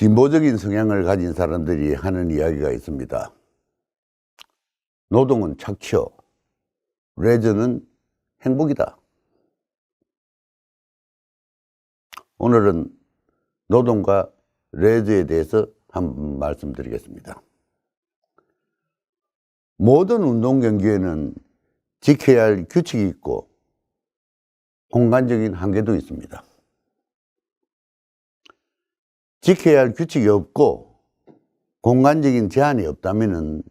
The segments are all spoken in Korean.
진보적인 성향을 가진 사람들이 하는 이야기가 있습니다. 노동은 착취요, 레저는 행복이다. 오늘은 노동과 레저에 대해서 한번 말씀드리겠습니다. 모든 운동 경기에는 지켜야 할 규칙이 있고 공간적인 한계도 있습니다. 지켜야 할 규칙이 없고 공간적인 제한이 없다면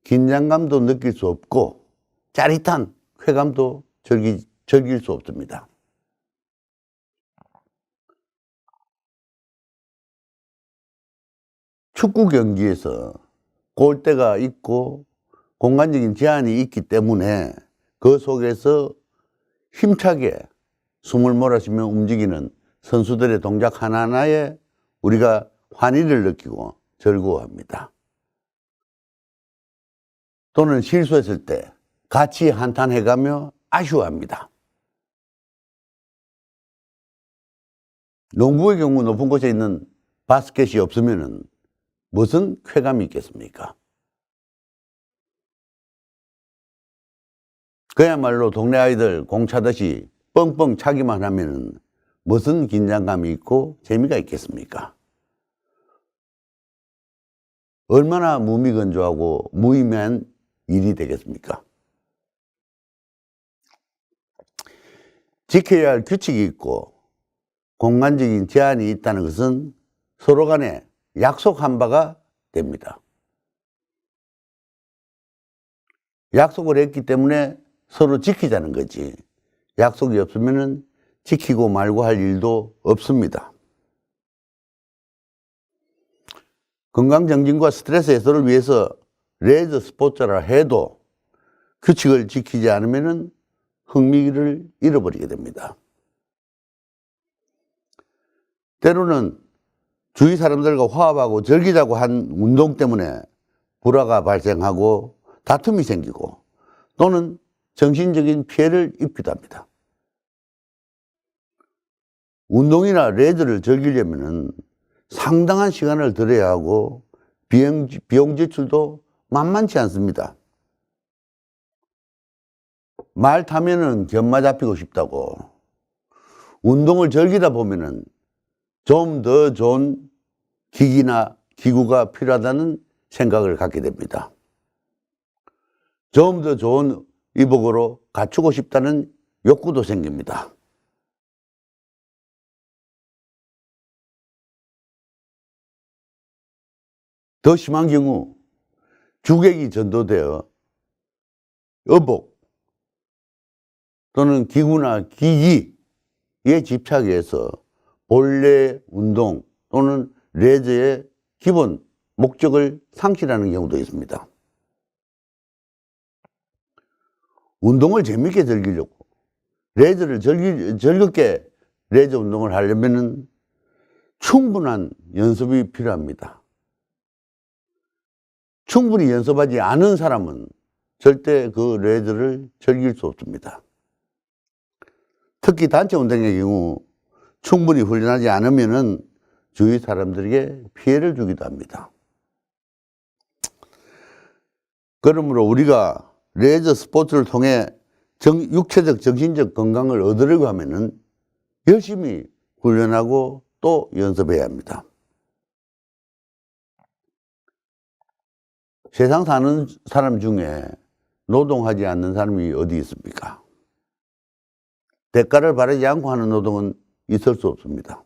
긴장감도 느낄 수 없고 짜릿한 쾌감도 즐길 수 없습니다. 축구 경기에서 골대가 있고 공간적인 제한이 있기 때문에 그 속에서 힘차게 숨을 몰아쉬며 움직이는 선수들의 동작 하나하나에 우리가 환희를 느끼고 즐거워합니다. 또는 실수했을 때 같이 한탄해가며 아쉬워합니다. 농구의 경우 높은 곳에 있는 바스켓이 없으면 무슨 쾌감이 있겠습니까? 그야말로 동네 아이들 공 차듯이 뻥뻥 차기만 하면 무슨 긴장감이 있고 재미가 있겠습니까? 얼마나 무미건조하고 무의미한 일이 되겠습니까? 지켜야 할 규칙이 있고 공간적인 제한이 있다는 것은 서로 간에 약속한 바가 됩니다. 약속을 했기 때문에 서로 지키자는 거지, 약속이 없으면 지키고 말고 할 일도 없습니다. 건강정진과 스트레스 해소를 위해서 레저 스포츠라 해도 규칙을 지키지 않으면 흥미를 잃어버리게 됩니다. 때로는 주위 사람들과 화합하고 즐기자고 한 운동 때문에 불화가 발생하고 다툼이 생기고 또는 정신적인 피해를 입기도 합니다. 운동이나 레저를 즐기려면 상당한 시간을 들여야 하고 비용 지출도 만만치 않습니다. 말 타면은 견마 잡히고 싶다고, 운동을 즐기다 보면은 좀 더 좋은 기기나 기구가 필요하다는 생각을 갖게 됩니다. 좀 더 좋은 의복으로 갖추고 싶다는 욕구도 생깁니다. 더 심한 경우 주객이 전도되어 의복 또는 기구나 기기에 집착해서 본래 운동 또는 레저의 기본 목적을 상실하는 경우도 있습니다. 운동을 재밌게 즐기려고, 레저를 즐겁게 레저 운동을 하려면 충분한 연습이 필요합니다. 충분히 연습하지 않은 사람은 절대 그 레저를 즐길 수 없습니다. 특히 단체 운동의 경우 충분히 훈련하지 않으면 주위 사람들에게 피해를 주기도 합니다. 그러므로 우리가 레저 스포츠를 통해 육체적, 정신적 건강을 얻으려고 하면 열심히 훈련하고 또 연습해야 합니다. 세상 사는 사람 중에 노동하지 않는 사람이 어디 있습니까? 대가를 바라지 않고 하는 노동은 있을 수 없습니다.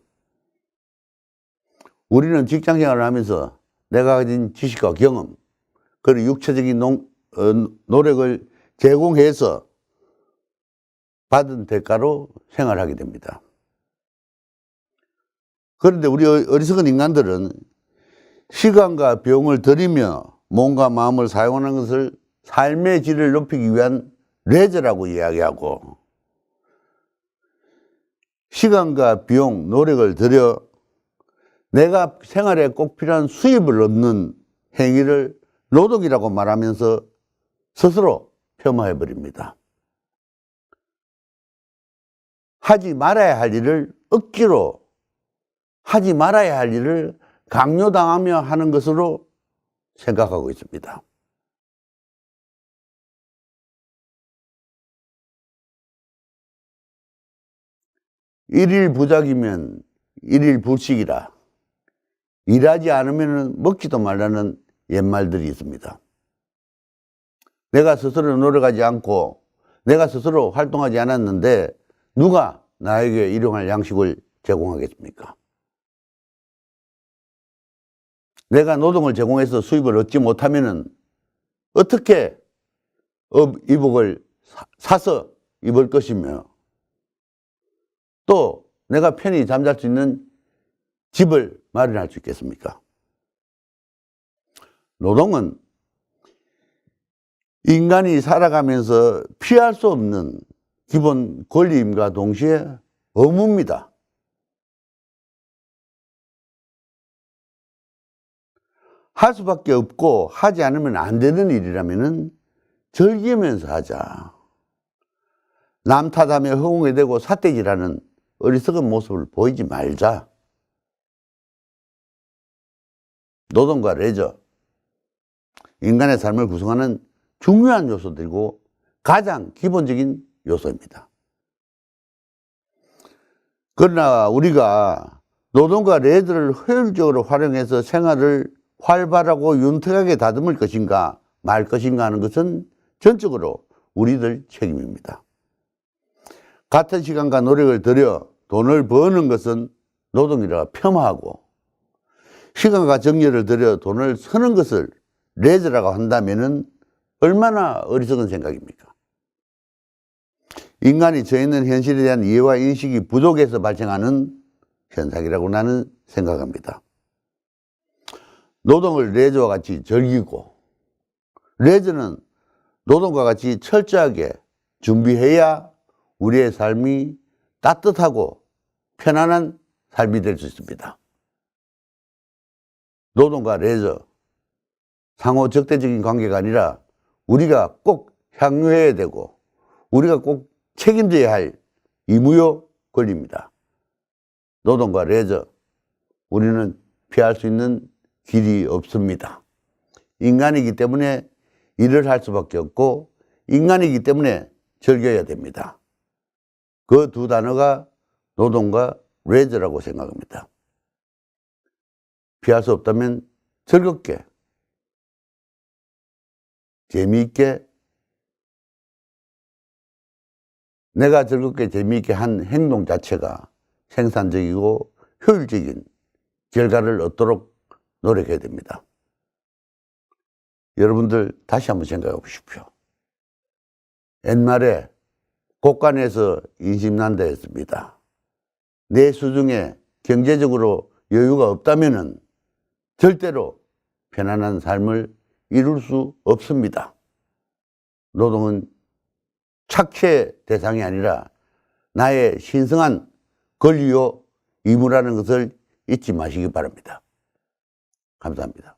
우리는 직장 생활을 하면서 내가 가진 지식과 경험, 그리고 육체적인 노력을 제공해서 받은 대가로 생활하게 됩니다. 그런데 우리 어리석은 인간들은 시간과 비용을 들이며 몸과 마음을 사용하는 것을 삶의 질을 높이기 위한 레저라고 이야기하고, 시간과 비용, 노력을 들여 내가 생활에 꼭 필요한 수입을 얻는 행위를 노동이라고 말하면서 스스로 폄하해버립니다. 하지 말아야 할 일을 억지로 하지 말아야 할 일을 강요당하며 하는 것으로 생각하고 있습니다. 일일 부작이면 일일 불식이라, 일하지 않으면 먹지도 말라는 옛말들이 있습니다. 내가 스스로 노력하지 않고 내가 스스로 활동하지 않았는데 누가 나에게 일용할 양식을 제공하겠습니까? 내가 노동을 제공해서 수입을 얻지 못하면 어떻게 이복을 사서 입을 것이며, 또 내가 편히 잠잘 수 있는 집을 마련할 수 있겠습니까? 노동은 인간이 살아가면서 피할 수 없는 기본 권리임과 동시에 의무입니다. 할 수밖에 없고 하지 않으면 안 되는 일이라면 즐기면서 하자. 남 탓하며 허공에 대고 삿대질하는 어리석은 모습을 보이지 말자. 노동과 레저, 인간의 삶을 구성하는 중요한 요소들이고 가장 기본적인 요소입니다. 그러나 우리가 노동과 레저를 효율적으로 활용해서 생활을 활발하고 윤택하게 다듬을 것인가 말 것인가 하는 것은 전적으로 우리들 책임입니다. 같은 시간과 노력을 들여 돈을 버는 것은 노동이라 폄하하고, 시간과 정열을 들여 돈을 쓰는 것을 레저라고 한다면 얼마나 어리석은 생각입니까? 인간이 처해 있는 현실에 대한 이해와 인식이 부족해서 발생하는 현상이라고 나는 생각합니다. 노동을 레저와 같이 즐기고, 레저는 노동과 같이 철저하게 준비해야 우리의 삶이 따뜻하고 편안한 삶이 될 수 있습니다. 노동과 레저, 상호 적대적인 관계가 아니라 우리가 꼭 향유해야 되고 우리가 꼭 책임져야 할 의무요 권리입니다. 노동과 레저, 우리는 피할 수 있는 길이 없습니다. 인간이기 때문에 일을 할 수밖에 없고 인간이기 때문에 즐겨야 됩니다. 그 두 단어가 노동과 레저라고 생각합니다. 피할 수 없다면 즐겁게, 재미있게, 내가 즐겁게 재미있게 한 행동 자체가 생산적이고 효율적인 결과를 얻도록 노력해야 됩니다. 여러분들 다시 한번 생각해 보십시오. 옛말에 곳간에서 인심난다 했습니다. 내 수중에 경제적으로 여유가 없다면 절대로 편안한 삶을 이룰 수 없습니다. 노동은 착취의 대상이 아니라 나의 신성한 권리요 의무라는 것을 잊지 마시기 바랍니다. 감사합니다.